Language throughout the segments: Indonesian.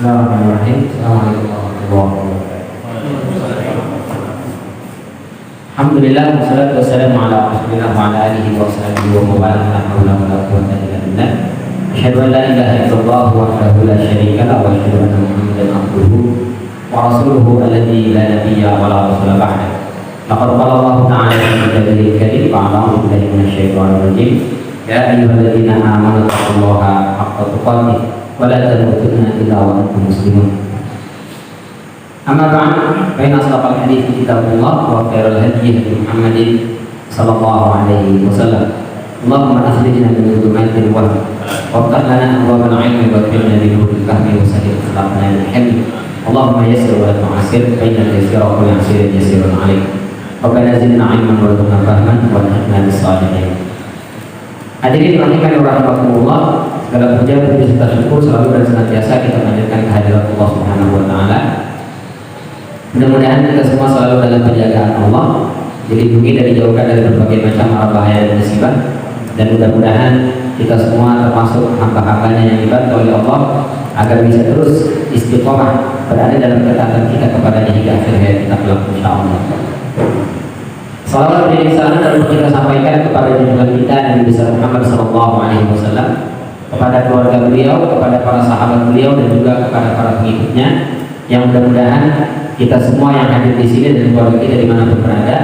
Bismillahirrahmanirrahim. Assalamualaikum warahmatullahi wabarakatuh. Alhamdulillah wassalatu wassalamu ala Rasulillah wa ala alihi wa sahbihi wa man wala, la haula wala quwwata illa billah. Asyhadu an la ilaha illallah wahdahu la syarika lahu wa asyhadu anna Muhammadan abduhu wa rasuluhu alladzi la nabiyya wa la rasula ba'da. Laqad qala Allah ta'ala fi kitabihil karim ba'da billahi minasyaitonir rajim. Ya ayyuhalladzina amanu taqullaha haqqa tuqatih wa la tamutunna illa wa antum muslimun. Amma ba'd, fa inna asdaqal hadithi kitabullah wa khairal hadyi hadi Muhammadin sallallahu alaihi wasallam. Allahumma akhrijna min dhulumatil wahm waftah lana abwaabal ilmi waghfirna bi nuril fahmi wa sahhil akhlaqna bil hilm. Allahumma yassir wa la tu'assir fa inna al-yusra kullu 'asirin yasirun 'alaik. Rabbana zidna 'ilman warzuqna fahman walhiqna bis shalihin. Hadirin rahimani wa rahimakumullah, segala puja puji serta syukur selalu dan senantiasa kita panjatkan kehadirat Allah Subhanahu wa taala. Mudah-mudahan kita semua selalu dalam penjagaan Allah, dilindungi dan dijauhkan dari berbagai macam mara bahaya dan musibah, dan mudah-mudahan kita semua termasuk hamba-hambanya yang dibantu oleh Allah agar bisa terus istiqomah berada dalam ketaatan kita kepada hingga akhir hayat kita kelak insyaallah. Salawat dan salam dapat kita sampaikan kepada junjungan kita Nabi besar Muhammad sallallahu alaihi wasallam, kepada keluarga beliau, kepada para sahabat beliau, dan juga kepada para pengikutnya, yang mudah-mudahan kita semua yang hadir di sini dan keluarga kita dimanapun berada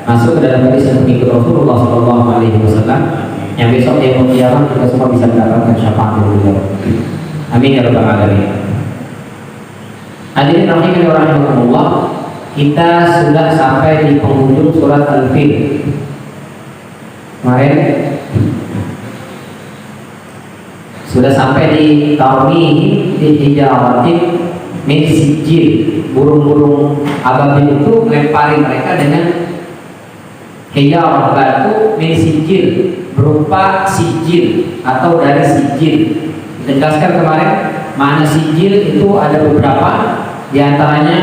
masuk ke dalam barisan pengikut Rasulullah sallallahu alaihi wasallam, yang besok di yaumul qiyamah kita semua bisa mendapatkan syafaat dari beliau. Amin ya rabbal alamin. Hadirin rahimani wa rahimakumullah, kita sudah sampai di penghujung surat Al-Fil. Kemarin sudah sampai di tarmihim di hijaratin min sijil. Burung-burung ababil itu melempari mereka dengan hijarah, batu min sijil, berupa sijil atau dari sijil. Ditegaskan kemarin makna sijil itu ada beberapa, diantaranya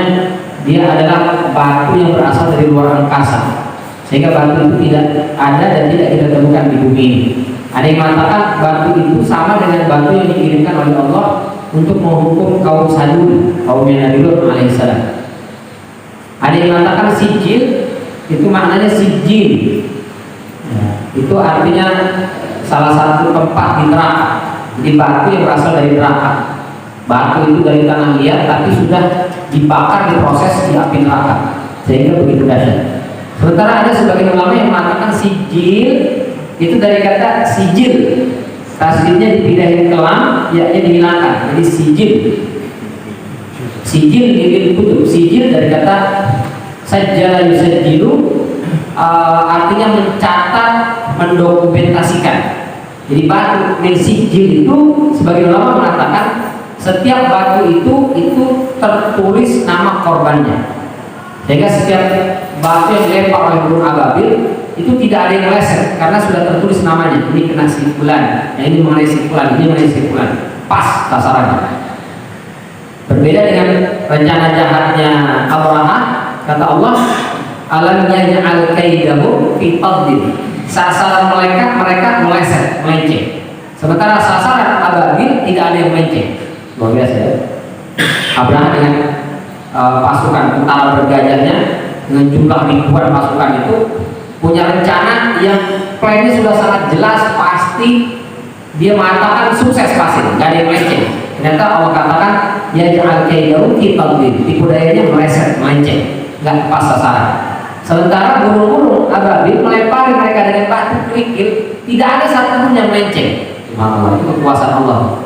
dia adalah batu yang berasal dari luar angkasa, sehingga batu itu tidak ada dan tidak kita temukan di bumi ini. Ada yang mengatakan batu itu sama dengan batu yang dikirimkan oleh Allah untuk menghukum kaum Sadun, kaumnya Nabi Lut alaihissalam. Ada yang mengatakan sijil itu maknanya sijil, itu artinya salah satu tempat di neraka. Jadi batu yang berasal dari neraka. Batu itu dari tanah liat tapi sudah dibakar, diproses di api neraka, sehingga begitu dahsyat. Sementara ada sebagian ulama yang mengatakan sijil itu dari kata sijil, tasdidnya dipindahin ke lam, ya-nya dihilangkan, jadi sijil. Sijil ditutup. Sijil dari kata sajjala yusajjilu, artinya mencatat, mendokumentasikan. Jadi batu min sijil itu sebagian ulama mengatakan setiap batu itu tertulis nama korbannya, sehingga setiap batu yang dilempar oleh burung ababil itu tidak ada yang meleset karena sudah tertulis namanya. Ini kena si fulan, yang ini mengenai si fulan, ini mengenai si fulan, pas sasarannya. Berbeda dengan rencana jahatnya Abraha, kata Allah, alam yaj'al kaidahu fi tadlil. Sasaran mereka meleset, melenceng. Sementara sasaran ababil tidak ada yang melenceng. Luar biasa ya. Abraha dengan pasukan tentara bergajahnya dengan jumlah ribuan pasukan itu punya rencana yang plannya sudah sangat jelas, pasti. Dia mengatakan sukses pasti, nggak ada yang melenceng. Ternyata Allah katakan ya ja'al kaidahu fi tadlil, tipu dayanya meleset, melenceng, nggak pas sasaran. Sementara burung-burung ababil melempari mereka dengan batu kerikil, tidak ada satupun yang melenceng. Subhanallah, itu kekuasaan Allah.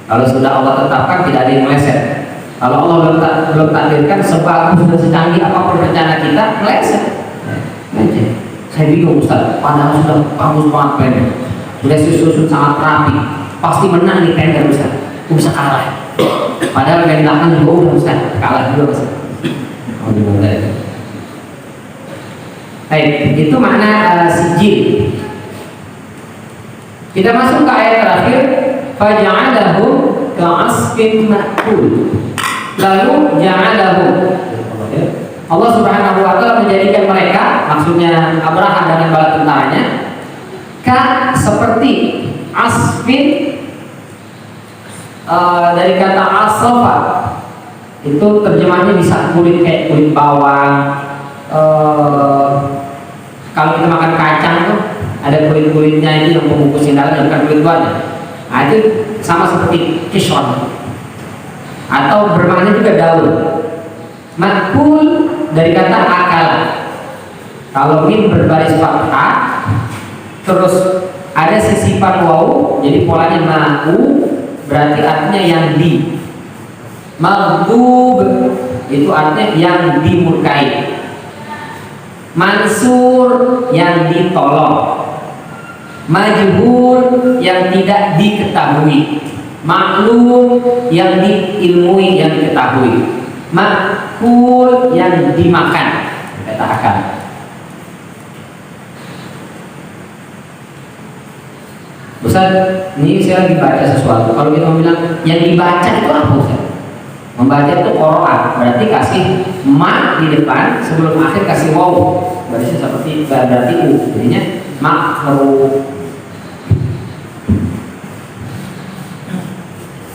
Kalau sudah Allah tetapkan tidak ada yang meleset. Kalau Allah belum takdirkan sebagus dan secanggih apapun rencana kita, meleset. Saya bingung Ustaz, padahal sudah bagus banget plannya, sudah susun sangat rapi, pasti menang di tender Ustaz, bisa kalah. Padahal yang belakang juga udah Ustaz, kalah juga Ustaz. Baik, itu makna sijil. Kita masuk ke ayat terakhir, faja'alahu ka'asfin ma'kul. Lalu ja'alahu, Allah Subhanahu wa taala menjadikan mereka, maksudnya Abraha dengan bala tentaranya, seperti asfin dari kata asafa, itu terjemahnya bisa kulit kayak kulit bawang. Kalau kita makan kacang tuh ada kulit-kulitnya itu yang pembungkus dalamnya, bukan kulit luarnya. Nah, itu sama seperti kishon, atau bermakna juga daun. Makul dari kata akal. Kalau mim berbaris fathah, terus ada sisipan waw, jadi polanya ma'u, berarti artinya yang di. Maghdub itu artinya yang dimurkai. Mansur yang ditolong. Majhul yang tidak diketahui. Maklum yang diilmui, yang diketahui. Makul yang dimakan, kata akal. Ustaz, ini saya lagi baca sesuatu. Kalau kita mau bilang yang dibaca itu apa, Ustaz? Membaca itu Quran, berarti kasih ma di depan, sebelum akhir kasih waw. Berarti seperti berarti u. Jadinya makruh.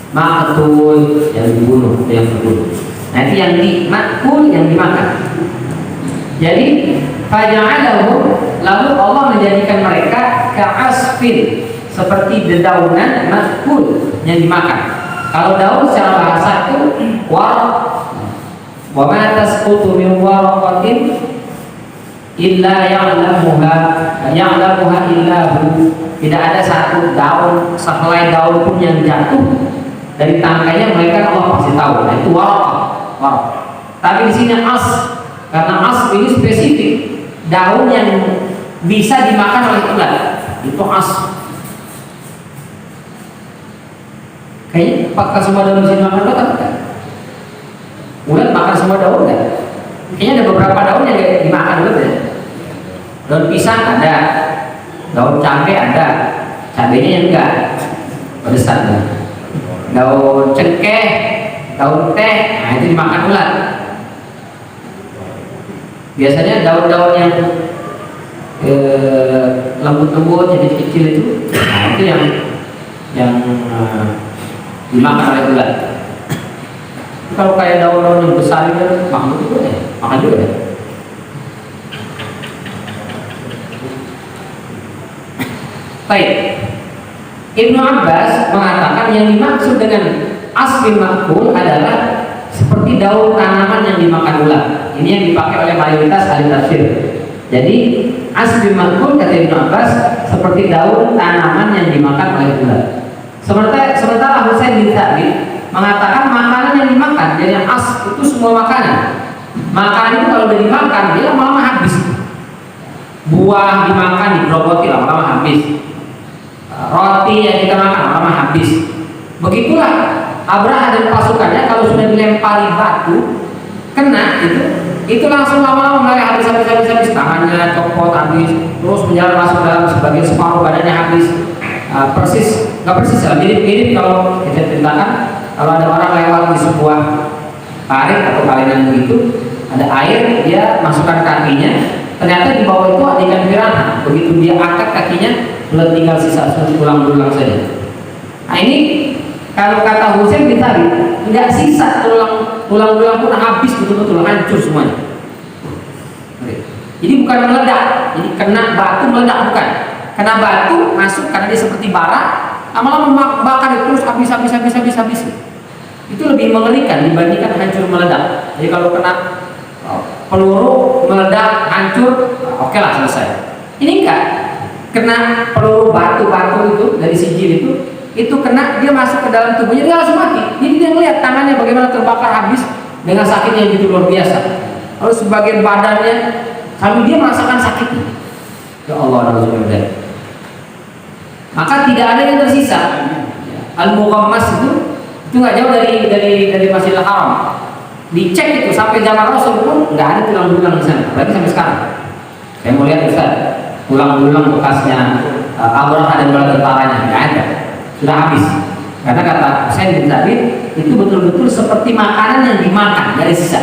Maktul yang dibunuh, yang terbunuh. Nanti yang dimakul yang dimakan. Jadi faja'alahu, lalu Allah menjadikan mereka ka'asfin, seperti dedaunan makul yang dimakan. Kalau daun secara bahasa itu waraq. Wa ma tasqutu min waraqatin illa ya'lamuha illa hu. Tidak ada satu daun, sehelai daun pun yang jatuh dari tangkainya mereka Allah pasti tahu. Nah, itu waraq. Tapi di sini as, karena as ini spesifik, daun yang bisa dimakan oleh ulat. Itu as. Kayaknya apakah semua daun bisa dimakan ulat atau tidak? Ulat makan semua daun kan? Kayaknya ada beberapa daun yang dimakan ulat ya. Daun pisang ada, daun cabai ada, cabainya yang enggak pedesan kan? Daun cengkeh, daun teh, nah itu dimakan ulat. Biasanya daun-daun yang lembut-lembut, jadi kecil itu, nah itu yang dimakan oleh ulat. Kalau kayak daun-daun yang besar itu makan juga ya, makan juga ya. Baik, Ibnu Abbas mengatakan yang dimaksud dengan asli makul adalah seperti daun tanaman yang dimakan ulat. Ini yang dipakai oleh mayoritas ahli tafsir. Jadi asli makul kata Ibnu Abbas seperti daun tanaman yang dimakan oleh ulat. Sementara Husain bin Thabit mengatakan makanan yang dimakan, jadi yang as itu semua makanan. Makanan itu kalau udah dimakan dia lama-lama habis. Buah dimakan, digerogoti lama-lama habis. Roti yang kita makan lama-lama habis. Begitulah Abraha dan pasukannya kalau sudah dilempari batu kena itu langsung lama-lama mulai habis tangannya copot habis, terus menjalar masuk dalam sebagian separuh badannya habis. Persis, nggak persis ya, mirip kalau kita ceritakan kalau ada orang lewat di sebuah parit atau kalinan begitu, ada air, dia masukkan kakinya, ternyata di bawah itu ada ikan piranha. Begitu dia angkat kakinya, tinggal sisa tulang-tulang saja. Nah ini kalau kata Husain bin Thabit, nggak sisa tulang-tulang pun habis, betul-betul hancur semuanya. Jadi bukan meledak, jadi kena batu meledak, bukan. Kena batu masuk karena dia seperti bara, lama-lama bakar terus habis. Itu lebih mengerikan dibandingkan hancur meledak. Jadi kalau kena peluru meledak hancur, oke lah selesai. Ini enggak, kena peluru batu-batu itu dari sijil itu kena, dia masuk ke dalam tubuhnya, dia langsung mati. Jadi dia melihat tangannya bagaimana terbakar habis dengan sakitnya yang begitu luar biasa. Lalu sebagian badannya sambil dia merasakan sakitnya. Ya Allah, alhamdulillah. Maka tidak ada yang tersisa. Al-Muqammas itu nggak jauh dari Masjidil Haram. Dicek itu sampai zaman Rasul pun nggak ada tulang-tulang di sana. Berarti sampai sekarang. Saya mau lihat Ustaz, tulang-tulang bekasnya Abraha dan bala tentaranya nggak ada, sudah habis. Karena kata Husain bin Thabit itu betul-betul seperti makanan yang dimakan, nggak ada sisa.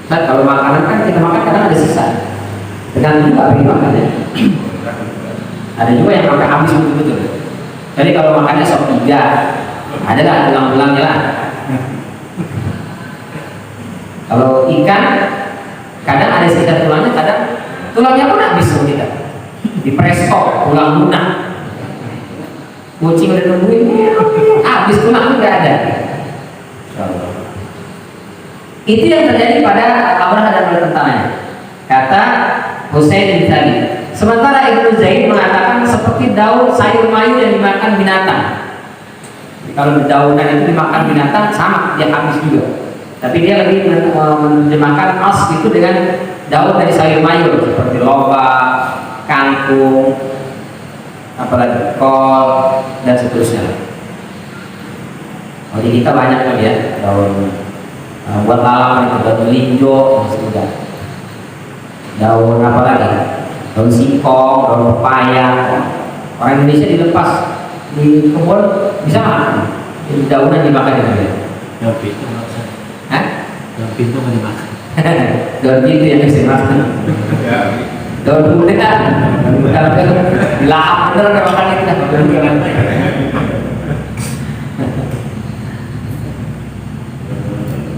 Ustaz, kalau makanan kan kita makan kadang ada sisa. Dengan juga apa yang dimakan ya. Ada juga yang sampai habis betul-betul. Jadi kalau makannya sop iga, ada lah tulang-tulangnya lah. Kalau ikan, kadang ada sisa tulangnya, kadang tulangnya pun habis sama kita. Di presto, tulang lunak. Kucing udah nungguin, habis tulang nggak ada. Itu yang terjadi pada Abraha dan tentaranya. Kata Husain bin Thabit. Sementara Ibnu Zaid mengatakan seperti daun sayur mayur yang dimakan binatang. Kalau daunan itu dimakan binatang sama, dia habis juga. Tapi dia lebih menerjemahkan as itu dengan daun dari sayur mayur seperti lobak, kangkung, apalagi kol dan seterusnya. Di kita banyak kan ya daun buat lalap itu, daun linjo, sudah. Daun apa lagi? Daun singkong, daun pepaya. Orang Indonesia dilepas di kebun bisa makan. Jadi daunan dimakan juga. Daun pintu makan. Hah? Daun pintu nggak dimakan. Daun pintu yang bisa dimakan. Daun muda, dilahap bener nggak makan itu.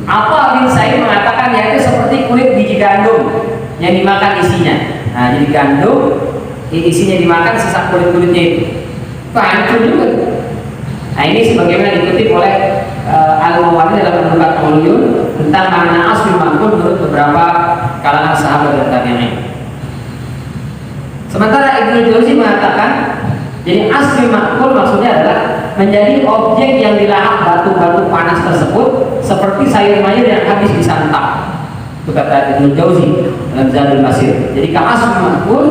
Apa bin Sa'id mengatakan yaitu seperti kulit biji gandum yang dimakan isinya. Nah, jadi gandum isinya dimakan, sisa kulit-kulitnya itu hancur juga. Nah, ini sebagaimana dikutip oleh Al-Mawardi dalam Nukat Uluyun tentang makna asli makmur menurut beberapa kalangan sahabat dan tabi'in. Sementara Ibnu Jauzi mengatakan jadi asli makmur maksudnya adalah menjadi objek yang dilahap batu-batu panas tersebut seperti sayur mayur yang habis disantap. Itu kata Ibnu Jauzi dalam Zadul Masir. Jadi asli makmur,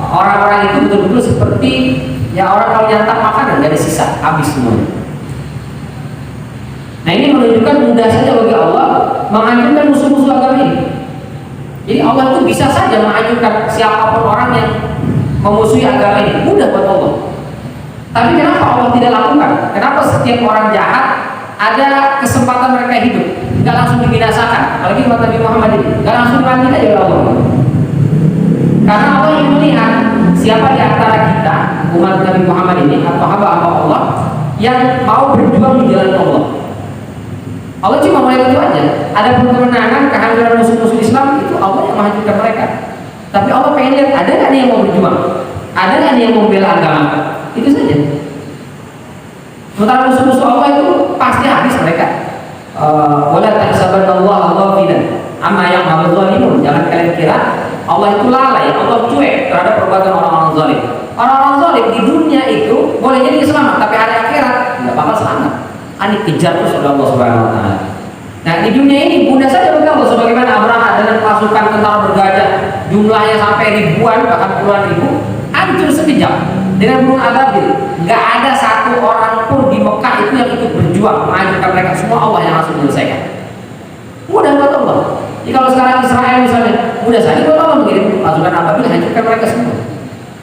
orang-orang itu betul-betul seperti ya orang kalau nyantap makanan dari sisa, habis semuanya. Nah, ini menunjukkan mudah saja bagi Allah menghancurkan musuh-musuh agama ini. Jadi Allah itu bisa saja menghancurkan siapapun orang yang memusuhi agama ini, mudah buat Allah. Tapi kenapa Allah tidak lakukan? Kenapa setiap orang jahat ada kesempatan mereka hidup, nggak langsung dibinasakan? Apalagi umat Nabi Muhammad ini, nggak langsung mati aja oleh Allah. Karena Allah ingin melihat siapa di antara kita umat Nabi Muhammad ini atau hamba-hamba Allah yang mau berjuang di jalan Allah. Allah cuma melihat itu aja. Ada kemenangan, kehadiran musuh-musuh Islam itu Allah yang menghancurkan mereka. Tapi Allah pengen lihat ada nggak nih yang mau berjuang, ada nggak nih yang mau membela agama. Itu saja. Sementara musuh-musuh Allah itu pasti habis mereka. Wala tahsabanallahu ghafilan amma ya'malul zalimun. Jangan kalian kira Allah itu lalai, Allah cuek terhadap perbuatan orang-orang zalim. Orang-orang zalim di dunia itu boleh jadi selamat, tapi hari akhirat nggak bakal selamat. Ani kejar terus oleh Allah Subhanahu wa taala. Nah, di dunia ini mudah saja bagi Allah, sebagaimana Abraha dengan pasukan tentara bergajah jumlahnya sampai ribuan bahkan puluhan ribu hancur sekejap dengan burung ababil. Nggak ada satu orang pun di Mekah itu yang ikut berjuang menghancurkan mereka, semua Allah yang langsung menyelesaikan. Mudah buat Allah. Jadi kalau sekarang Israel misalnya, mudah saja buat Allah mengirim pasukan ababil hancurkan mereka semua.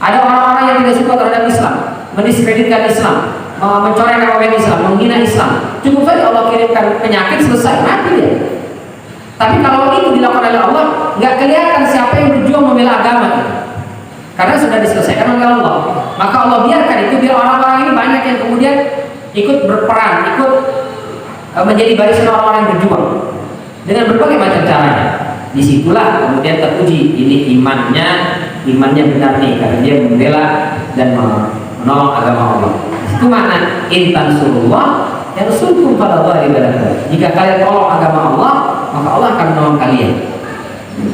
Ada orang-orang yang tidak suka terhadap Islam, mendiskreditkan Islam, mencoreng nama baik Islam, menghina Islam, cukup saja Allah kirimkan penyakit, selesai, mati dia. Tapi kalau itu dilakukan oleh Allah, nggak kelihatan siapa yang berjuang membela agama itu, karena sudah diselesaikan oleh Allah. Maka Allah biarkan itu biar orang-orang ini banyak yang kemudian ikut berperan, ikut menjadi barisan orang-orang yang berjuang dengan berbagai macam caranya. Disitulah kemudian teruji ini imannya benar nih, karena dia membela dan menolong agama Allah. Itu makna intan surullah yang surkum pada Allah ibadah. Jika kalian tolong agama Allah, maka Allah akan menolong kalian.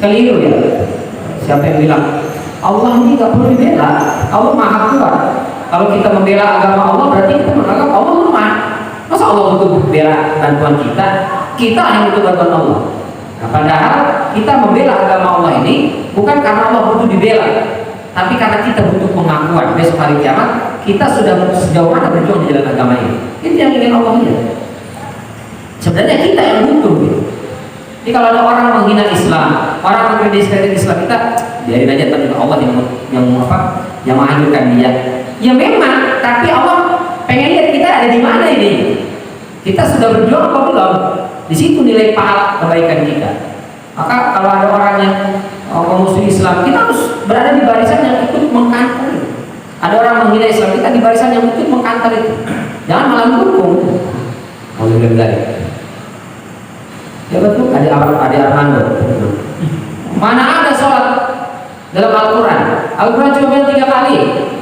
Keliru ya. Siapa yang bilang Allah ini nggak perlu dibela, Allah maha kuat. Kalau kita membela agama Allah berarti kita menganggap Allah lemah. Masa Allah butuh bela bantuan kita? Kita yang butuh bantuan Allah. Nah, padahal kita membela agama Allah ini bukan karena Allah butuh dibela, tapi karena kita butuh pengakuan besok hari kiamat kita sudah sejauh mana berjuang di jalan agama ini. Itu yang ingin Allah lihat. Sebenarnya kita yang butuh gitu. Jadi kalau ada orang menghina Islam, orang mengkritik Islam, kita biarin aja, tapi Allah yang menghancurkan dia. Ya memang, tapi Allah pengen lihat kita ada di mana ini. Kita sudah berjuang apa belum? Di situ nilai pahala kebaikan kita. Maka kalau ada orang yang memusuhi Islam, kita harus berada di barisan yang ikut mengkampung. Ada orang menghina Islam, kita di barisan yang mungkin mengkantar itu. Jangan malah mendukung. Mau dari. Ya betul, ada Armando. Mana ada sholat dalam Al-Quran? Al-Quran cuma bilang 3 kali.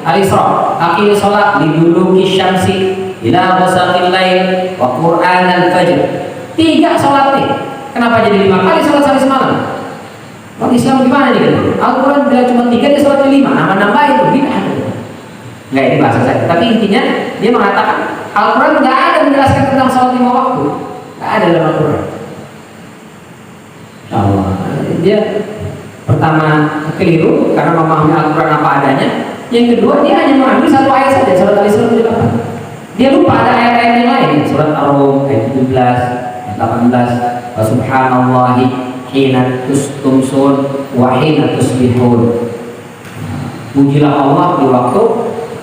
Al-Isra, akhir sholat liduluki syamsi ila ghasaqil lail wa Qur'an al-fajr. 3 sholat nih. Kenapa jadi 5 kali sholat sehari semalam? Orang Islam gimana nih? Al-Quran bilang cuma 3, dia sholatnya 5. Nama-nama itu gimana? Nggak, ini bahasa saya. Tapi intinya dia mengatakan Al-Quran nggak ada menjelaskan tentang sholat 5 waktu. Nggak ada dalam Al-Quran. Allah. Dia pertama keliru karena memahami Al-Quran apa adanya. Yang kedua, dia hanya mengambil 1 ayat saja, surat Al-Isra 78. Dia lupa ada ayat-ayat yang lain, surat Ar-Rum ayat 17, ayat 18. Wa subhanallahi hina tumsun wa hina tusbihun. Pujilah Allah di waktu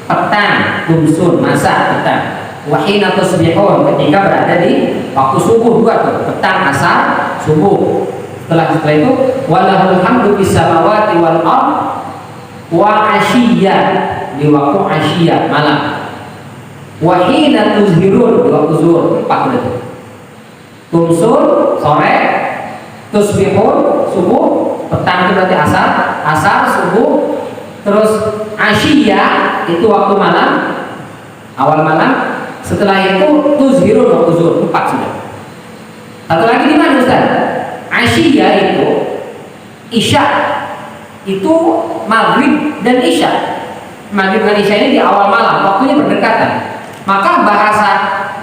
petang, tumsun, masa petang. Wa hina tusbihun, ketika berada di waktu subuh juga tuh, petang, asar, subuh. Setelah itu walahul hamdu fis samawati wal ard wa asyiyya, di waktu asyiyya malam, wa hina tuzhirun, di waktu zuhur. 4 menit. Tumsun sore, tusbihun subuh, petang itu berarti asar subuh, terus asyiyya itu waktu malam, awal malam. Setelah itu tuzhirun, waktu zuhur. 4 sudah. Satu lagi di mana Ustaz? Asyiyah itu Isya, itu Maghrib dan Isya. Maghrib dan Isya ini di awal malam, waktunya berdekatan. Maka bahasa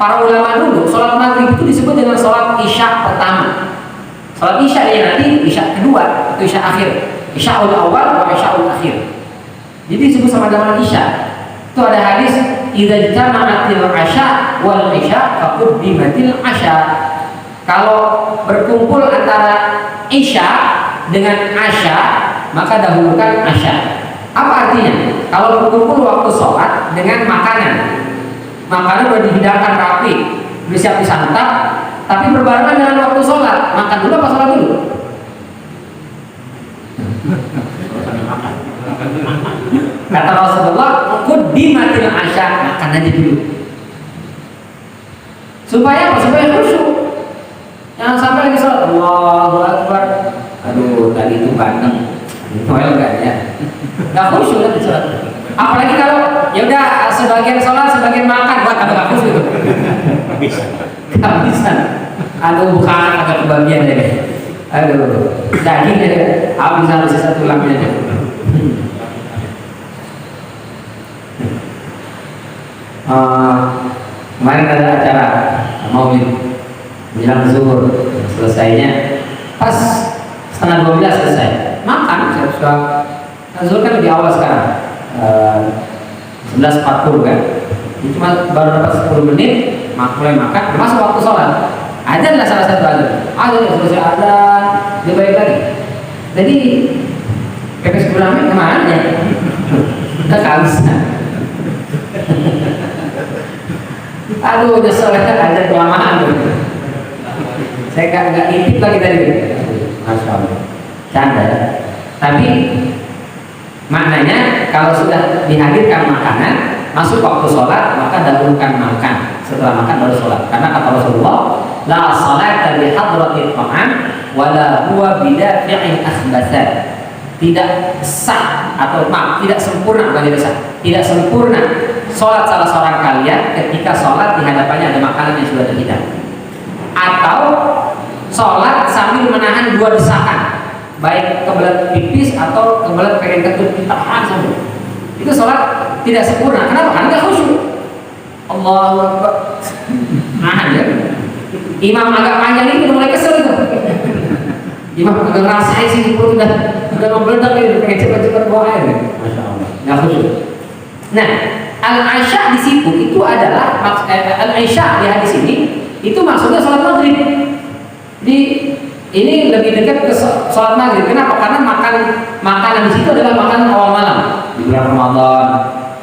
para ulama dulu, sholat Maghrib itu disebut dengan sholat Isya pertama. Sholat Isya ya nanti Isya kedua, atau Isya akhir. Isya'ul awal wa Isya'ul akhir. Jadi disebut sama dengan Isya. Itu ada hadis idza jama'atil asya wal isya faquddimatil asya. Kalau berkumpul antara Isya dengan Asya, maka dahulukan Asya. Apa artinya? Kalau berkumpul waktu sholat dengan makanan sudah dihidangkan rapi, bersiap disantap, tapi berbarengan dengan waktu sholat, makan dulu apa sholat dulu? Kata Rasulullah, quddimatil asya, makan aja dulu. Supaya apa? Supaya khusyuk. Jangan sampai lagi sholat Allahu Akbar. Aduh, tadi itu bandeng. Noel enggak ya? Enggak khusyuk kan sholat. Apalagi kalau ya udah sebagian sholat, sebagian makan, buat tambah khusyuk itu. Kehabisan. Aduh, bukan agak kebagian deh. Aduh, daging deh. Habis sisa tulangnya deh. Kemarin ada acara maulid menjelang zuhur, selesainya pas setengah 12 selesai makan. Saya sudah zuhur kan lebih awal sekarang, 11.40 kan, cuma baru dapat 10 menit mulai makan, masuk waktu sholat. Adzan lah salah satu adzan selesai adzan dia balik lagi. Jadi pepes gulami kemana ya? Udah kehabisan. Aduh, udah sholat ada kelamaan tuh. Saya nggak intip lagi tadi. Masya Allah, canda ya. Tapi maknanya kalau sudah dihadirkan makanan masuk waktu sholat, maka dahulukan makan, setelah makan baru sholat. Karena kata Rasulullah, la salata bi hadratil ta'am wala huwa bidafi'in akhbatha. Tidak sah atau tidak sempurna, bukan tidak sah, tidak sempurna sholat salah seorang kalian ketika sholat di hadapannya ada makanan yang sudah terhidang, atau sholat sambil menahan 2 desakan, baik kebelet pipis atau kebelet pengen ketut, ditahan sambil. Itu sholat tidak sempurna. Kenapa? Karena nggak khusyuk. Allahu Akbar, nahan ya. Imam agak panjang itu udah mulai kesel itu. Imam agak ngerasain sih perut udah membeledak itu, pengen cepat-cepat buang air. Masya Allah, nggak khusyuk. Nah, al-Isya di situ itu adalah al-Isya di hadis ini itu maksudnya sholat maghrib. Jadi ini lebih dekat ke sholat maghrib. Kenapa? Karena makanan di situ adalah makanan awal malam di bulan Ramadan,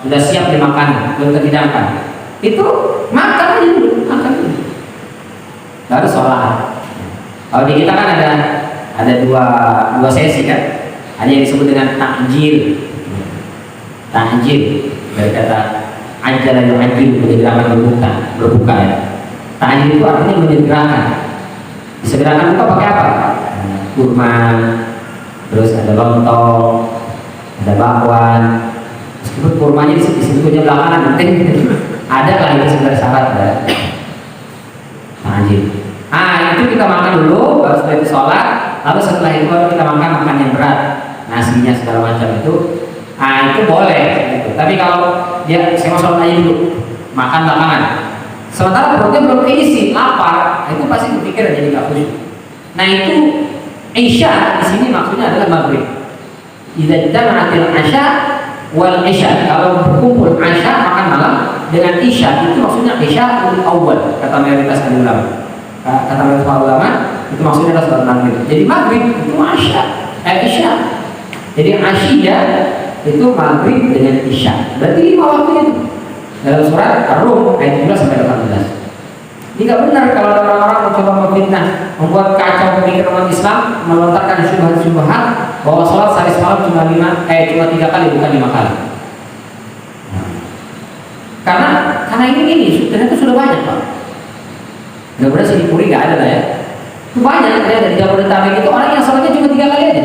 sudah siap dimakan, belum terhidangkan. Itu makan aja dulu, makan dulu, baru sholat. Kalau di kita kan ada dua sesi kan, ada yang disebut dengan takjil. Dari kata ajala yu'ajil, menyegerakan berbuka ya. Ta'jil itu artinya menyegerakan. Disegerakan buka pakai apa? Kurma, terus ada lontong, ada bakwan. Meskipun kurmanya disebutnya belakangan, penting ada lah itu sebenarnya syarat ya. Ta'jil. Itu kita makan dulu, baru setelah itu sholat, lalu setelah itu baru kita makan yang berat, nasinya segala macam itu. Itu boleh gitu. Tapi kalau dia saya mau sholat aja dulu, makan belakangan. Sementara perutnya belum keisi, lapar, itu pasti berpikir jadi nggak khusyuk. Nah itu isya di sini maksudnya adalah maghrib. Idza jama'atil isya wal isya. Kalau berkumpul isya makan malam dengan isya, itu maksudnya isya awal kata mayoritas ulama. Kata mayoritas ulama itu maksudnya adalah sholat maghrib. Jadi maghrib itu isya. Jadi asyiya itu maghrib dengan isya. Berarti 5 waktu itu. Dalam surat Ar-Rum ayat 17 sampai 18. Ini nggak benar kalau ada orang-orang mencoba memfitnah, membuat kacau pemikiran umat Islam, melontarkan syubhat-syubhat bahwa sholat sehari semalam cuma 3 kali bukan 5 kali. Karena ini ternyata sudah banyak Pak. Mudah-mudahan sih di Puri nggak ada lah ya. Itu banyak ternyata di Jabodetabek itu orang yang sholatnya cuma 3 kali aja.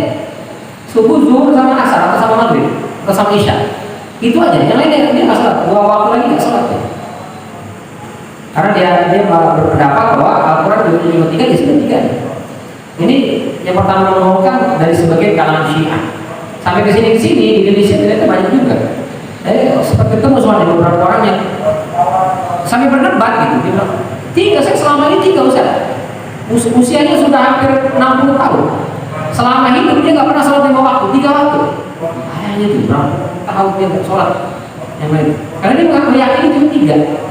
Subuh, zuhur sama asar atau sama maghrib atau sama isya. Itu aja, yang lain dia nggak sholat, 2 waktu lagi nggak sholat ya. Karena dia berpendapat bahwa Al-Quran 23 ya sudah 3. Ini yang pertama mengumumkan dari sebagian kalangan Syiah. Sampai ke sini di Indonesia ternyata banyak juga. Seperti ketemu soal beberapa orang yang sampai berdebat gitu. Dia bilang 3, saya selama ini 3 Ustaz. Usianya sudah hampir 60 tahun. Selama hidup dia nggak pernah sholat 5 waktu, 3 waktu. Ayahnya itu berapa tahun dia nggak sholat yang lain. Karena dia meyakini cuma 3.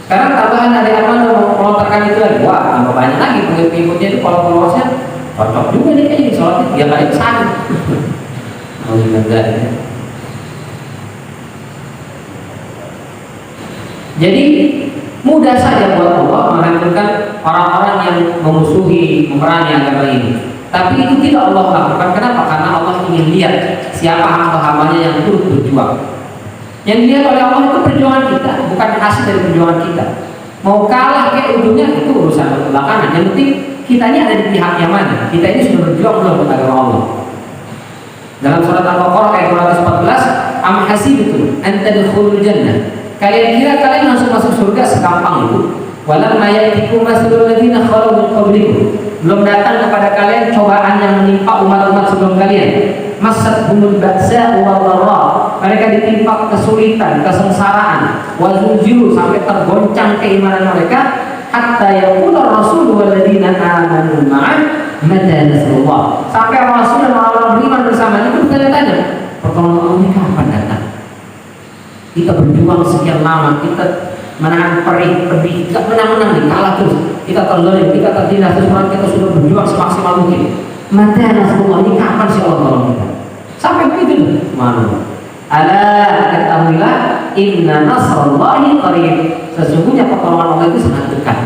Sekarang tambahan dari Arman melontarkan itu lagi. Wah, tambah banyak lagi pengikutnya itu kalau followersnya cocok juga nih kayaknya sholatnya 3 kali sehari. Jadi mudah saja buat Allah menghancurkan orang-orang yang memusuhi, memerangi agama ini. Tapi itu tidak Allah lakukan. Kenapa? Karena Allah ingin lihat siapa hamba-hambanya yang turut berjuang. Yang dilihat oleh Allah itu perjuangan kita, bukan hasil dari perjuangan kita. Mau kalah kayak ujungnya itu urusan belakangan. Yang penting kita ini ada di pihak yang mana. Kita ini sudah berjuang belum untuk agama Allah. Dalam surat Al-Baqarah ayat 214, am hasibtum an tadkhulul jannah. Kalian kira kalian langsung masuk surga segampang itu? Walamma ya'tikum masalul ladzina khalu min qablikum. Belum datang kepada kalian cobaan yang menimpa umat-umat sebelum kalian. Massatuhumul ba'sa wad dharra. Mereka ditimpa kesulitan, kesengsaraan, wa zulzilu sampai tergoncang keimanan mereka, hatta yaqula rasul wal ladzina amanu ma'ah mata nasrullah. Sampai Rasul dan orang-orang beriman bersama itu bertanya-tanya, pertolongan Allah ini kapan datang? Kita berjuang sekian lama, kita menahan perih, pedih, kita menang-menang nih, kalah terus, kita terlalu, kita tertindas terus, kita sudah berjuang semaksimal mungkin. Mata nasrullah ini kapan sih Allah tolong kita? Sampai begitu, mana? Ala ketahuilah, inna nasrullahi qarib. Sesungguhnya pertolongan Allah itu sangat dekat.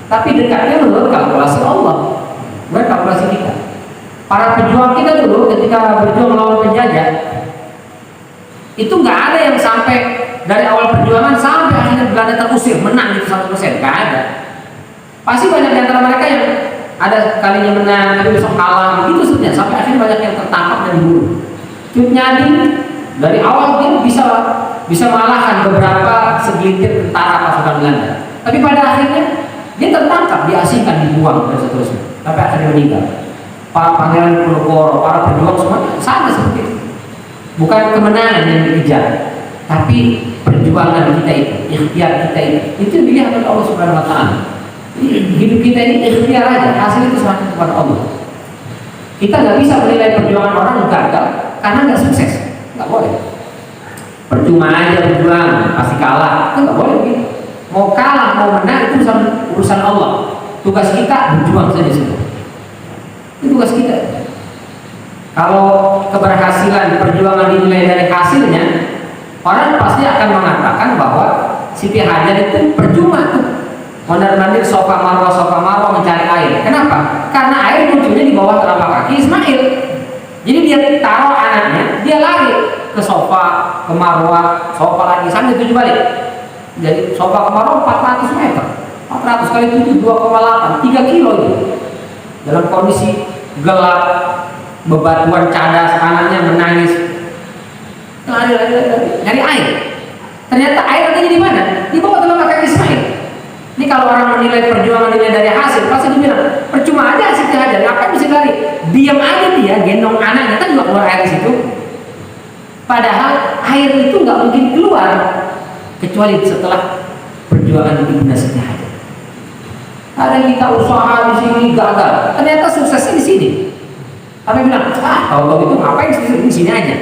Tapi dekatnya menurut kalkulasi Allah, bukan kalkulasi kita. Para pejuang kita dulu ketika berjuang melawan penjajah, itu nggak ada yang sampai dari awal perjuangan sampai akhirnya Belanda terusir menang itu 100%, nggak ada. Pasti banyak di antara mereka yang ada kalinya menang tapi besok kalah begitu sebenarnya, sampai akhirnya banyak yang tertangkap dan dibunuh. Cut Nyadi dari awal dia bisa mengalahkan beberapa segelintir tentara pasukan Belanda, tapi pada akhirnya dia tertangkap, diasingkan, dibuang dan seterusnya, sampai akhirnya meninggal. Para pangeran Diponegoro, para pejuang semuanya sama seperti itu. Bukan kemenangan yang dikejar, tapi perjuangan kita itu, ikhtiar kita itu dilihat oleh Allah Subhanahu Wa Taala. Hidup kita ini ikhtiar aja, hasil itu serahkan kepada Allah. Kita nggak bisa menilai perjuangan orang yang gagal karena nggak sukses, nggak boleh. Percuma aja berjuang, pasti kalah, itu nggak boleh begitu. Mau kalah, mau menang itu urusan Allah. Tugas kita berjuang saja sudah. Itu tugas kita. Kalau keberhasilan perjuangan dinilai dari hasilnya, orang pasti akan mengatakan bahwa Siti Hajar itu percuma tuh mondar-mandir sofa marwah mencari air. Kenapa? Karena air munculnya di bawah telapak kaki Ismail. Jadi dia taruh anaknya, dia lari. ke Sofa, ke Marwah, Sofa lagi sampai 7 balik. Jadi Sofa ke Marwah 400 meter. 400 kali 7 2,8, 3 kilo itu. Dalam kondisi gelap, bebatuan cadas, anaknya menangis. Lari, nyari air. Ternyata air adanya di mana? Di bawah telapak kaki Ismail. Ini kalau orang menilai perjuangan ini dari hasil, pasti dia bilang percuma aja Siti Hajar, ngapain mesti lari? Diam aja dia, gendong anaknya, kan juga keluar air di situ. Padahal air itu nggak mungkin keluar kecuali setelah perjuangan Ibnu Siti Hajar. Ada kita usaha di sini gagal, ternyata suksesnya di sini. Tapi bilang, kalau itu ngapain di sini aja?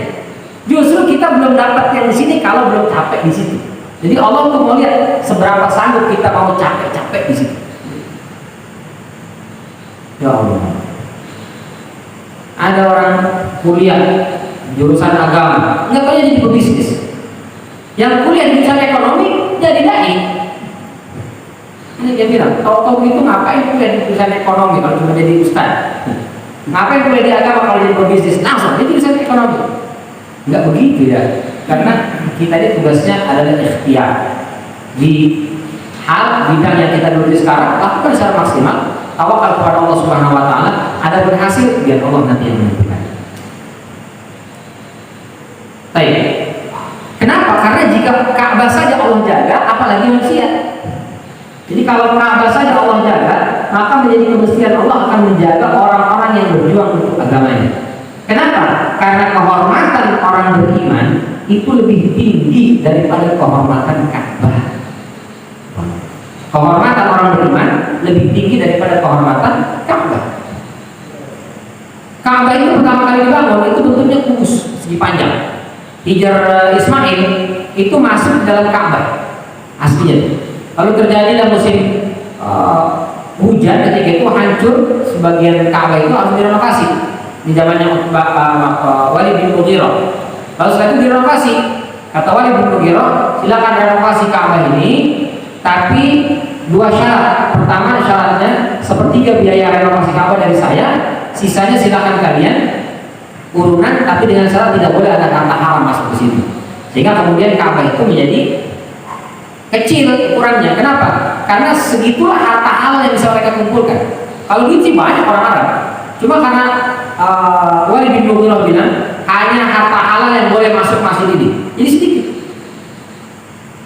Justru kita belum dapat yang di sini kalau belum capek di situ. Jadi Allah tuh mau lihat seberapa sanggup kita mau capek-capek di situ. Ya Allah. Ada orang kuliah jurusan agama, nggak tahu jadi pebisnis. Yang kuliah di jurusan ekonomi jadi dai. Ini dia bilang, tahu gitu ngapain kuliah di jurusan ekonomi kalau cuma jadi ustaz? Ngapain kuliah di agama kalau jadi pebisnis? Langsung jadi jurusan ekonomi. Nggak begitu ya. Karena kita ini tugasnya adalah ikhtiar di hal bidang yang kita dulu sekarang, lakukan secara maksimal, tawakal kepada Allah Subhanahu Wa Taala. Ada berhasil, biar Allah nanti yang menentukan. Baik. Kenapa? Karena jika Ka'bah saja Allah jaga, apalagi manusia. Jadi kalau Ka'bah saja Allah jaga, maka menjadi kemestian Allah akan menjaga orang-orang yang berjuang untuk agamanya. Kenapa? Karena kehormatan orang beriman itu lebih tinggi daripada kehormatan Ka'bah. Kehormatan orang beriman lebih tinggi daripada kehormatan Ka'bah. Ka'bah itu pertama kali dibangun itu bentuknya kubus segi panjang. Hijar Ismail itu masuk dalam Ka'bah aslinya. Lalu terjadilah musim hujan, ketika itu hancur sebagian Ka'bah itu harus direnovasi. Di zamannya Walid bin Mughirah. Lalu setelah itu direnovasi. Kata Walid bin Mughirah, silakan renovasi Ka'bah ini, tapi 2 syarat. Pertama syaratnya sepertiga biaya renovasi Ka'bah dari saya, sisanya silakan kalian urunan, tapi dengan syarat tidak boleh ada harta haram masuk ke situ. Sehingga kemudian Ka'bah itu menjadi kecil ukurannya. Kenapa? Karena segitulah harta halal yang bisa mereka kumpulkan. Kalau duit sih banyak orang Arab. Cuma karena Walid bin Mughirah bilang hanya harta halal yang boleh masuk masjid ini, jadi sedikit.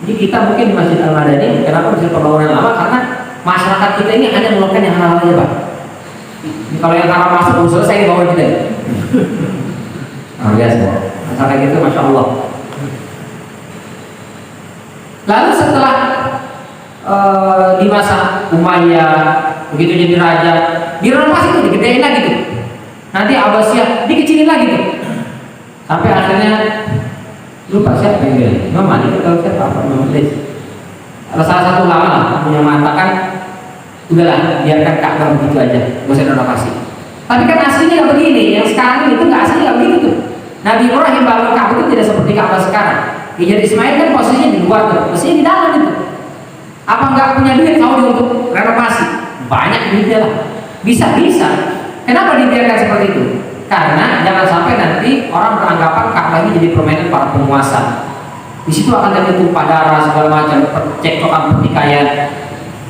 Jadi kita mungkin di Masjid Al-Madani, kenapa masjid pembangunan lama? Karena masyarakat kita ini hanya melakukan yang halal aja, Pak. Kalau yang haram masuk belum selesai, bawa kita. Biasa. Masyarakat itu, masya Allah. Lalu setelah di masa Umayyah begitu jadi raja, direnovasi itu digedein lagi tuh. Nanti Abbasiyah dikecilin lagi tuh. Sampai akhirnya lupa siapa yang bilang, Imam Malik atau siapa, Imam Malik. Ada salah satu ulama lah yang mengatakan udahlah biarkan Ka'bah begitu aja, gak usah renovasi. Tapi kan aslinya nggak begini, yang sekarang itu nggak aslinya nggak begitu tuh. Nabi Ibrahim bangun Ka'bah itu tidak seperti Ka'bah sekarang. Hijar Ismail kan posisinya di luar tuh, posisinya di dalam itu. Apa nggak punya duit Saudi untuk renovasi? Banyak duitnya lah. Bisa. Kenapa dibiarkan seperti itu? Karena jangan sampai nanti orang beranggapan Ka'bah ini jadi permainan para penguasa. Di situ akan terjadi tumpah darah segala macam, cekcokan pertikaian.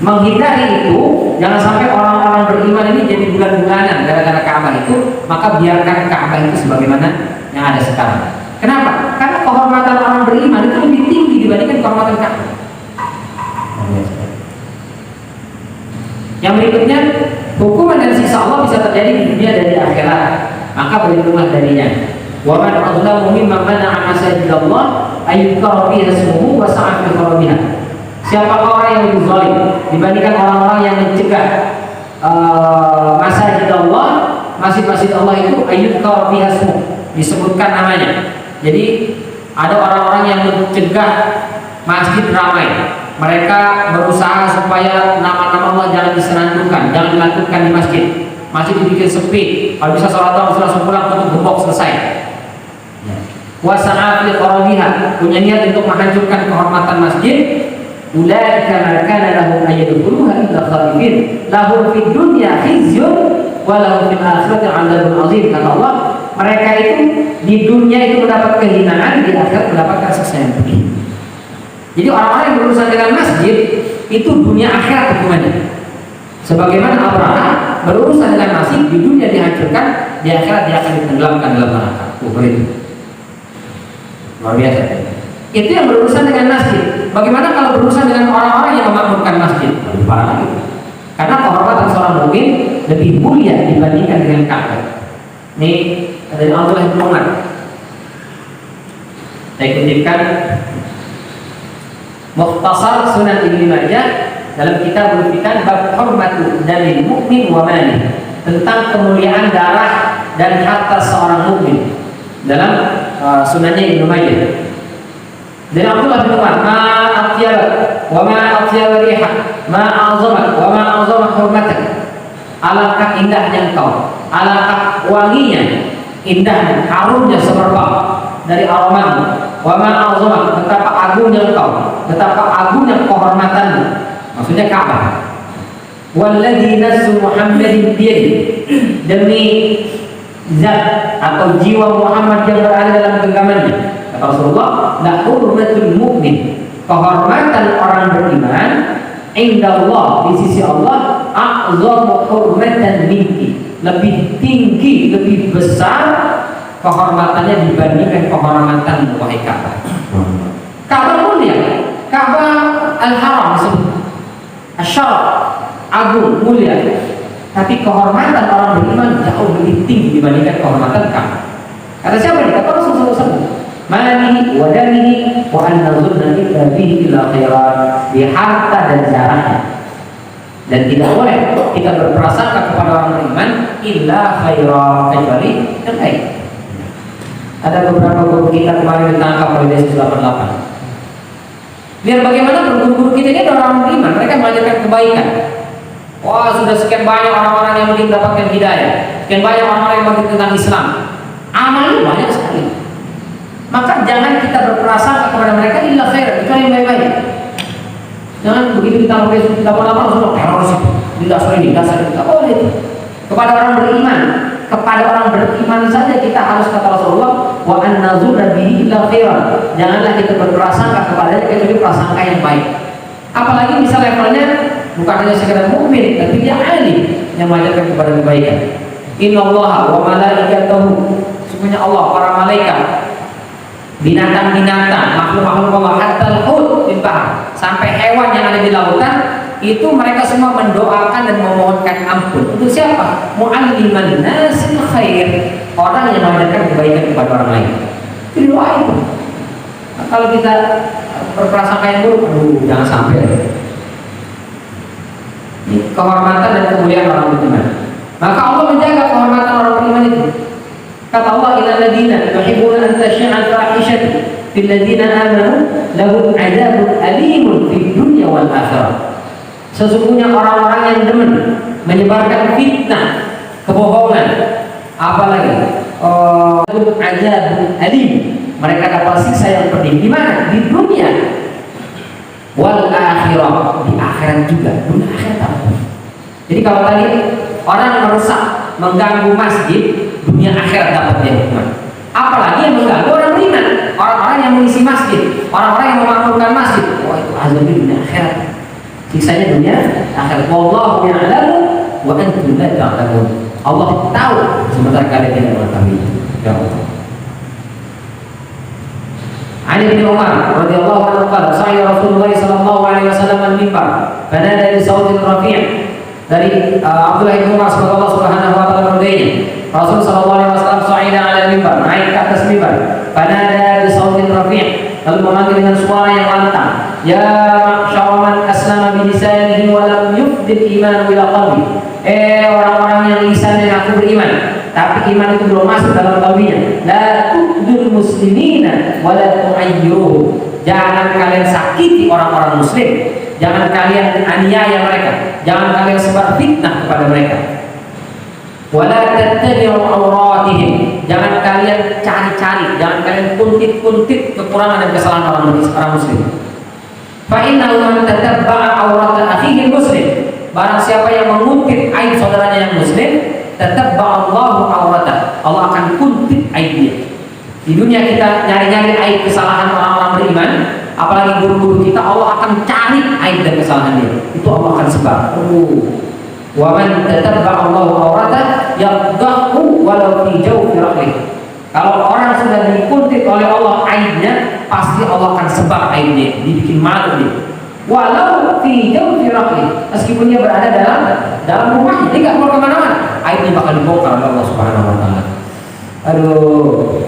Menghindari itu, jangan sampai orang-orang beriman ini jadi bulan-bulanan gara-gara Ka'bah itu, maka biarkan Ka'bah itu sebagaimana yang ada sekarang. Kenapa? Karena kehormatan orang beriman itu lebih tinggi dibandingkan kehormatan Ka'bah. Yang berikutnya, hukuman dan siksa Allah bisa terjadi di dunia dan di akhirat. Maka berlindunglah darinya. Wa man adlamu mimman mana'a masajidallah ayyukara fiha ismuhu wa sa'a fi kharabiha. Siapa orang yang lebih zalim dibandingkan orang-orang yang mencegah masajidallah, masjid-masjid Allah itu ayyukara fiha ismuhu, disebutkan namanya. Jadi ada orang-orang yang mencegah masjid ramai. Mereka berusaha supaya nama-nama Allah jangan disenandungkan, jangan dilakukan di masjid. Masjid dibikin sepi. Kalau bisa sholat langsung pulang, tutup gembok, selesai. Wasa'a fi kharabiha, punya niat untuk menghancurkan kehormatan masjid. Ulaika ma kana lahum ayyadkhuluha illa khaifin. Lahum fid dunya khizyun wa lahum fil akhirati 'adzabun 'adzim. Kata Allah, mereka itu di dunia itu mendapat kehinaan, di akhirat mendapatkan siksa yang pedih. Jadi orang-orang yang berurusan dengan masjid itu dunia akhirat hukumannya. Sebagaimana Abraham berurusan dengan masjid, di dunia dihancurkan, di akhirat dia akan ditenggelamkan dalam neraka. Itu luar biasa. Itu yang berurusan dengan masjid. Bagaimana kalau berurusan dengan orang-orang yang memakmurkan masjid? Lebih parah lagi. Karena kehormatan seorang mukmin lebih mulia dibandingkan dengan kafir. Ini dari Abdullah bin Umar. Saya kutipkan Mukhtasar Sunan Ibnu Majah dalam kitab berfikan bab hormatu dalil mukmin wa mali, tentang kemuliaan darah dan harta seorang mukmin dalam sunannya Ibnu Majah. Dan Abdullah bin Umar, ma atyaba wa ma atyaba riha, ma a'zama wa ma a'zama hurmatan. Alangkah indahnya engkau, alangkah wanginya, indahnya, harumnya semerbak dari aromamu. Wa ma a'zama, betapa agungnya engkau, betapa agungnya kehormatanmu. Maksudnya Ka'bah. Walladzi nafsu Muhammadin biyadi, demi zat atau jiwa Muhammad yang berada dalam genggamannya. Kata Rasulullah, la hurmatul mukmin, kehormatan orang beriman, indallah, di sisi Allah, a'zamu hurmatan minki, lebih tinggi, lebih besar kehormatannya dibandingkan kehormatan wahai Ka'bah. Ka'bah mulia, Ka'bah al-haram disebut asyaraf, agung, mulia. Tapi kehormatan orang beriman jauh lebih tinggi dibandingkan kehormatan Ka'bah. Kata siapa ini? Kata Rasulullah SAW, malihi wa damihi wa an nazunna illa bihi illa khairan, di harta dan darahnya. Dan tidak boleh kita berprasangka kepada orang beriman illa khairan, kecuali yang baik. Ada beberapa guru kita kemarin ditangkap oleh Densus 88. Biar bagaimana guru-guru kita ini adalah orang beriman, mereka mengajarkan kebaikan. Wah, sudah sekian banyak orang-orang yang mungkin mendapatkan hidayah, sekian banyak orang-orang yang mengerti tentang Islam. Amalnya banyak sekali. Maka jangan kita berprasangka kepada mereka illa khair, kecuali yang baik-baik. Jangan begitu kita pakai kita apa semua teroris itu, dasar ini, dasar itu. Tidak boleh itu. Kepada orang beriman, kepada orang beriman saja kita harus, kata Rasulullah, wa an nazunna bihi illa khairan. Janganlah kita berprasangka kepadanya kecuali prasangka yang baik. Apalagi misal levelnya bukan hanya sekedar mukmin, tapi dia alim yang mengajarkan kepada kebaikan. Innallaha wa malaikatahu, sesungguhnya Allah, para malaikat, binatang-binatang, makhluk-makhluk Allah, hatta al-hut fil bahr, sampai hewan yang ada di lautan, itu mereka semua mendoakan dan memohonkan ampun. Untuk siapa? Mu'alliman nasil khair, orang yang mengajarkan kebaikan kepada orang lain. Itu doa itu. Nah, kalau kita berprasangka yang buruk, jangan sampai. Ini kehormatan dan kemuliaan orang beriman. Maka Allah menjaga kehormatan orang beriman itu. Kata Allah, innal ladzina yuhibbuna an tashi'a al-fahishatu fil ladzina amanu lahum 'adzabun alimun fid dunya wal akhirah. Sesungguhnya orang-orang yang demen menyebarkan fitnah, kebohongan, apalagi lahum 'adzabun alim, mereka dapat siksa yang pedih. Di mana? Di dunia. Wal akhirah, di akhirat juga. Dunia akhirat apa? Jadi kalau tadi orang merusak, mengganggu masjid, dunia akhirat dapat dia hukuman. Apalagi yang mengganggu orang beriman, orang-orang yang mengisi masjid, orang-orang yang memakmurkan masjid. Wah, itu azab di dunia akhirat. Siksanya dunia akhirat. Wallahu ya'lamu wa antum la ta'lamun. Allah tahu sementara kalian tidak mengetahui. Ya Allah. Ali bin Umar radhiyallahu anhu qala sa'ya Rasulullah sallallahu alaihi wasallam al-mimbar fanada bi sautin rafi'. Dari Abdullah bin Umar semoga Allah Subhanahu wa taala meridainya. Rasul sallallahu alaihi wasallam sa'ida 'ala al-mimbar, naik ke atas mimbar. Fanada bi sautin rafi', lalu memanggil dengan suara yang lantang, ya ma'syara man aslama bi lisanihi wa lam yufdil iman ila qalbi. Orang-orang yang lisannya aku beriman, tapi iman itu belum masuk dalam qalbinya. La tu'dul muslimina wa la tu'ayyiruhum. Jangan kalian sakiti orang-orang muslim, jangan kalian aniaya mereka, jangan kalian sebar fitnah kepada mereka. Wala tattabi'u awratihim, jangan kalian cari-cari, jangan kalian kuntit-kuntit kekurangan dan kesalahan orang muslim. Fa innahu man tatabba'a awrata akhihi muslim, barang siapa yang menguntit aib saudaranya yang muslim, tatabba'a Allahu awratah, Allah akan kuntit aibnya. Di dunia kita nyari-nyari aib kesalahan orang-orang beriman, apalagi guru-guru kita, Allah akan cari aib dan kesalahan dia. Itu Allah akan sebar. Wa man tatabba Allahu awrata yaqdahu walau fi jawfi rahlih. Kalau orang sudah dikuntit oleh Allah aibnya, pasti Allah akan sebar aibnya, dibikin malu dia. Walau fi jawfi rahlih, meskipun dia berada dalam rumahnya, dia nggak keluar kemana-mana, aibnya bakal dibongkar oleh Allah Subhanahu Wa Taala. Aduh.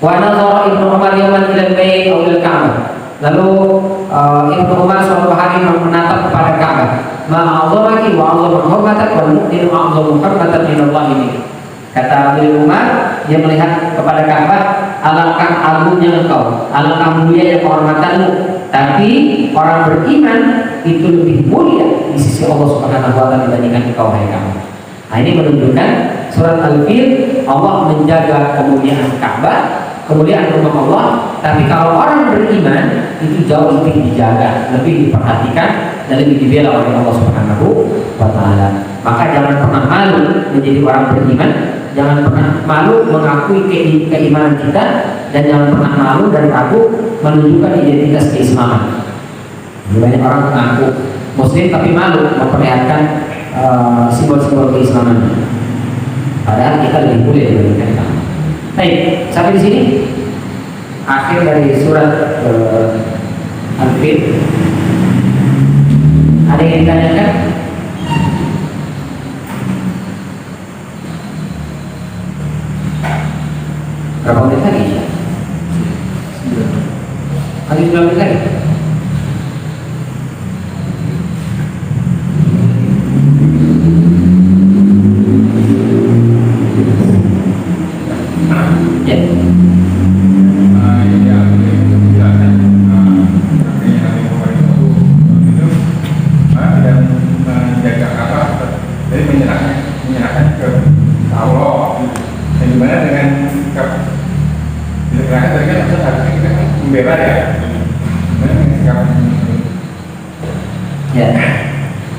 Wa nazara Ibnu Umar yawman ila al-bait aw ila al-Ka'bah. Lalu Ibnu Umar suatu hari menatap kepada Ka'bah. Ma'azamaki wa 'azama hurmatak wal mu'minu 'azamu hurmatan min Allah ini. Kata Ibnu Umar, dia melihat kepada Ka'bah, alangkah agungnya engkau, alangkah mulianya kehormatanmu. Tapi orang beriman itu lebih mulia di sisi Allah Subhanahu wa taala dibandingkan engkau, hai Ka'bah. Nah, ini menunjukkan surat Al-Fil Allah menjaga kemuliaan Ka'bah, kemuliaan rumah Allah. Tapi kalau orang beriman itu jauh lebih dijaga, lebih diperhatikan, dan lebih dibela oleh Allah Subhanahu wa taala. Maka jangan pernah malu menjadi orang beriman, jangan pernah malu mengakui keimanan kita, dan jangan pernah malu dan ragu menunjukkan identitas keislaman. Banyak orang mengaku muslim tapi malu memperlihatkan simbol-simbol keislaman. Padahal kita lebih mulia dibandingkan kamu. Baik, sampai di sini akhir dari surat Al-Fil. Ada yang ditanyakan? Berapa menit lagi? Lagi 9 menit lagi.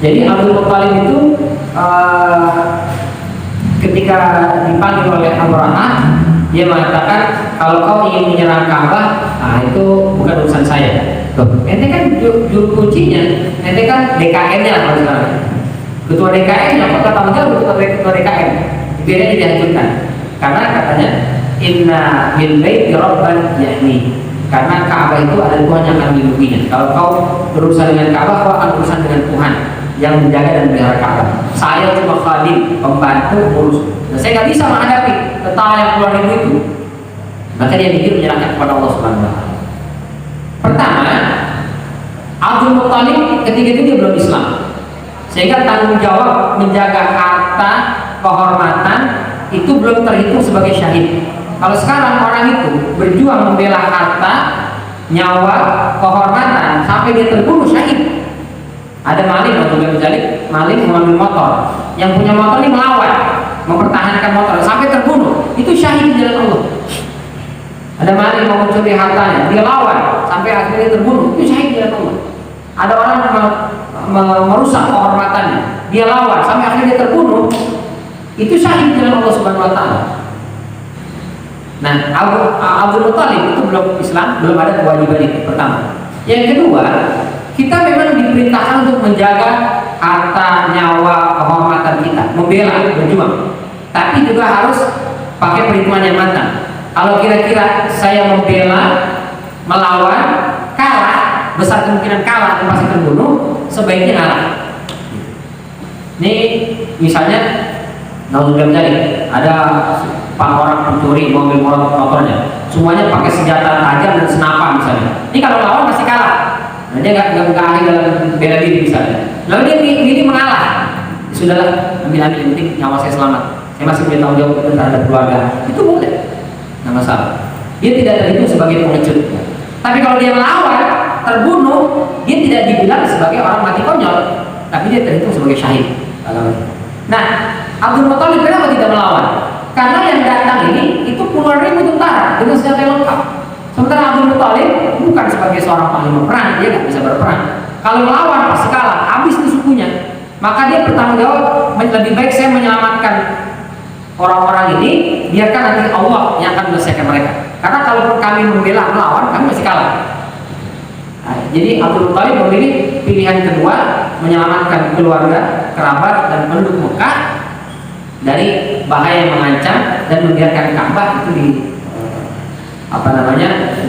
Jadi Abdul Muttalib itu ketika dipanggil oleh Abrahah, dia mengatakan kalau kau ingin menyerang Ka'bah, nah itu bukan urusan saya. Loh, ente kan juru kuncinya, ente kan DKN-nya kalau sekarang. Ketua DKN-nya, kota tanggung jawab ketua DKN. Biarnya dihancurkan. Karena katanya inna min baiti rabban yahmi. Karena Ka'bah itu ada Tuhan yang akan melindunginya. Kalau kau berurusan dengan Ka'bah, kau akan berurusan dengan Tuhan yang menjaga dan melihara Ka'bah. Saya cuma khadim, pembantu, urus. Nah, saya nggak bisa menghadapi tentara yang keluar itu. Maka dia mikir menyerahkan kepada Allah Subhanahu Wa Taala. Pertama, Abdul Muttalib ketika itu dia belum Islam, sehingga tanggung jawab menjaga harta, kehormatan itu belum terhitung sebagai syahid. Kalau sekarang orang itu berjuang membela harta, nyawa, kehormatan sampai dia terbunuh, syahid. Ada maling atau menjadi maling mengambil motor, yang punya motor ini melawan, mempertahankan motor sampai terbunuh, itu syahid di jalan Allah. Ada maling mau mencuri hartanya, dia lawan sampai akhirnya terbunuh, itu syahid di jalan Allah. Ada orang merusak kehormatannya, dia lawan sampai akhirnya terbunuh, itu syahid di jalan Allah Subhanahu Wa Taala. Nah, Abdul Muttalib itu belum Islam, belum ada kewajiban itu. Pertama, yang kedua, kita memang diperintahkan untuk menjaga harta, nyawa, kehormatan kita, membela, berjuang. Tapi juga harus pakai perhitungan yang matang. Kalau kira-kira saya membela, melawan, kalah, besar kemungkinan kalah dan pasti terbunuh, sebaiknya ngalah. Ini misalnya, ada 4 orang pencuri mobil motornya, semuanya pakai senjata tajam dan senapan misalnya. Ini kalau lawan pasti kalah. Nah, dia nggak ahli dalam bela diri misalnya. Lalu dia mengalah. Sudahlah, ambil yang penting nyawa saya selamat. Saya masih punya tanggung jawab terhadap keluarga. Itu boleh, nggak masalah. Dia tidak terhitung sebagai pengecut. Tapi kalau dia melawan, terbunuh, dia tidak dibilang sebagai orang mati konyol, tapi dia terhitung sebagai syahid. Nah, Abdul Muttalib kenapa tidak melawan? Karena yang datang ini itu puluhan ribu tentara dengan senjata yang lengkap. Sementara Abdul Muttalib bukan sebagai seorang panglima perang, dia nggak bisa berperang. Kalau melawan pasti kalah, habis di sukunya. Maka dia bertanggung jawab, lebih baik saya menyelamatkan orang-orang ini biarkan nanti Allah yang akan menyelesaikan mereka. Karena kalau kami membela melawan, kami masih kalah. Nah, jadi Abdul Muthalib memilih pilihan kedua, menyelamatkan keluarga, kerabat dan penduduk Mekah dari bahaya yang mengancam dan membiarkan Ka'bah itu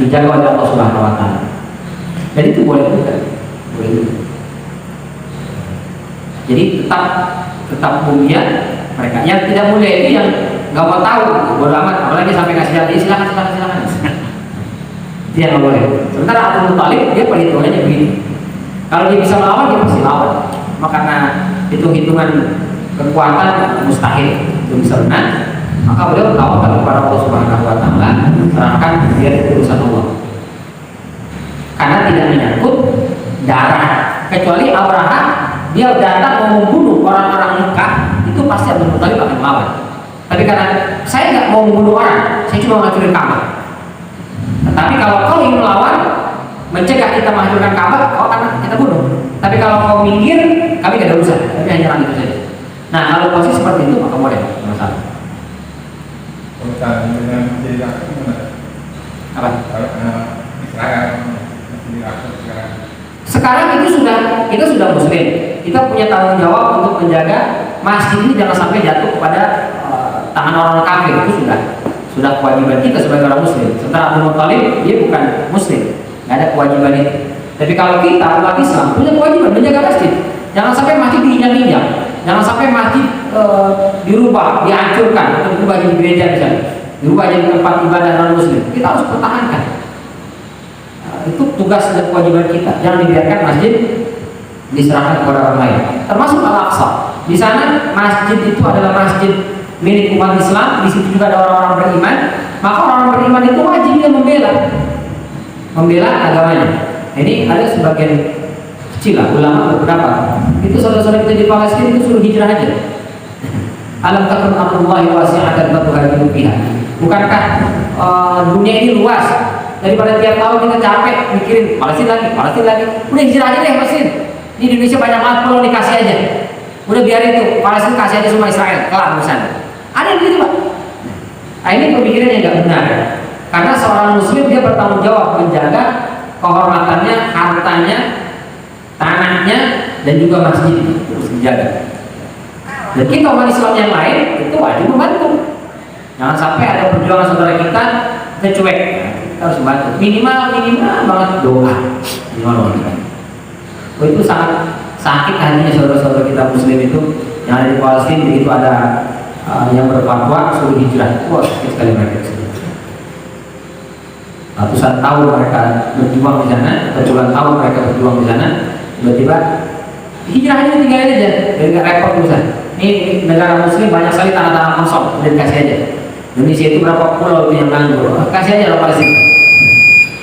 dijaga oleh Allah Subhanahu wa taala. Dan itu boleh juga. Boleh juga. Jadi tetap mulia mereka. Yang tidak mulia itu yang nggak mau tahu, bodoh amat, apalagi sampai ngasih hati, silakan. Dia nggak boleh. Sementara Abdul Muthalib dia perhitungannya begini. Kalau dia bisa melawan, dia pasti lawan. Maka karena hitungan kekuatan mustahil itu bisa menang, maka beliau tawakal kepada Allah Subhanahu wa taala, serahkan dia urusan Allah. Karena tidak menyangkut darah, kecuali Abraha dia datang mau membunuh orang-orang Mekah, itu pasti Abdul Muthalib akan melawan. Tapi karena saya nggak mau membunuh orang, saya cuma menghancurin Ka'bah. Tetapi kalau kau ingin melawan, mencegah kita menghancurkan Ka'bah, kau akan kita bunuh. Tapi kalau kau minggir, kami tidak ada urusan, tapi hanya nyerang itu saja. Nah, kalau posisi seperti itu maka boleh, masalah. Urusan dengan Irak itu gimana? Apa? Israel, Irak sekarang. Sekarang kita sudah Muslim, kita punya tanggung jawab untuk menjaga masjid ini jangan sampai jatuh kepada tangan orang kafir. Itu sudah kewajiban kita sebagai orang Muslim. Sementara Abdul Muthalib dia bukan Muslim, nggak ada kewajiban itu. Tapi kalau kita umat Islam punya kewajiban menjaga masjid, jangan sampai masjid diinjak-injak, jangan sampai masjid dirubah, dihancurkan atau dirubah jadi gereja misalnya, dirubah jadi tempat ibadah non Muslim. Kita harus pertahankan. Itu tugas dan kewajiban kita. Jangan dibiarkan masjid diserahkan kepada orang lain. Termasuk Al-Aqsa. Di sana masjid itu adalah masjid milik umat Islam. Di situ juga ada orang-orang beriman. Maka orang beriman itu wajib dia membela agamanya. Ini ada sebagian kecil lah ulama beberapa. Itu saudara-saudara kita di Palestina itu suruh hijrah aja. Alam takun amrullahi wasi'atan fatuhajiru fiha. Bukankah dunia ini luas? Daripada tiap tahun kita capek mikirin Palestina lagi. Udah hijrah aja deh Palestina. Di Indonesia banyak banget pulau dikasih aja. Udah biar itu Palestina kasih aja semua Israel, kelar urusan. Ada yang begitu Pak. Nah, ini pemikiran yang nggak benar. Karena seorang Muslim dia bertanggung jawab menjaga kehormatannya, hartanya, tanahnya, dan juga masjid itu harus dijaga. Dan kita umat Islam yang lain itu wajib membantu. Jangan sampai ada perjuangan saudara kita cuek. Harus bantu minimal banget doa minimal. Itu sangat sakit hatinya saudara-saudara kita Muslim itu yang ada di Palestina begitu ada yang berfatwa suruh hijrah. Wah sakit sekali mereka. Ratusan tahun mereka berjuang di sana, puluhan tahun mereka berjuang di sana, tiba-tiba hijrah aja tinggalin aja, nggak repot urusan. Ini negara Muslim banyak sekali tanah-tanah kosong, udah dikasih aja. Indonesia itu berapa pulau itu yang nganggur, kasih aja lah Palestina.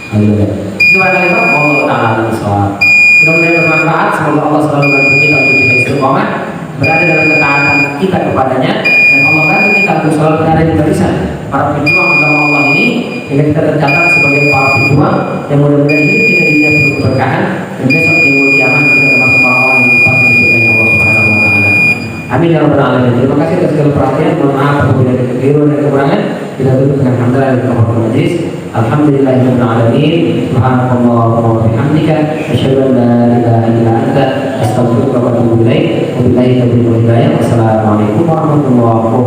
Itu barangkali Allah Ta'ala Bismillah. Mudah-mudahan bermanfaat. Semoga Allah selalu bantu kita untuk bisa istiqomah berada dalam ketaatan kita kepadanya, dan Allah bantu kita untuk selalu berada di barisan para pejuang agama Allah ini, sehingga kita tercatat sebagai para pejuang yang mudah-mudahan hidup kita di dunia penuh keberkahan, dan besok di yaumul kiamat kita termasuk orang-orang yang ditempatkan di surga Allah Subhanahu wa taala. Amin ya rabbal alamin. Terima kasih atas segala perhatian. Mohon maaf apabila ada kekeliruan dan kekurangan. Kita tutup dengan hamdalah dan kehormatan majlis. Alhamdulillahirabbil alamin. Subhanakallahumma wa bihamdika asyhadu an la ilaha illa anta astaghfiruka wa atubu ilaik. Wabillahi taufiq wal hidayah. Wassalamualaikum warahmatullahi wabarakatuh.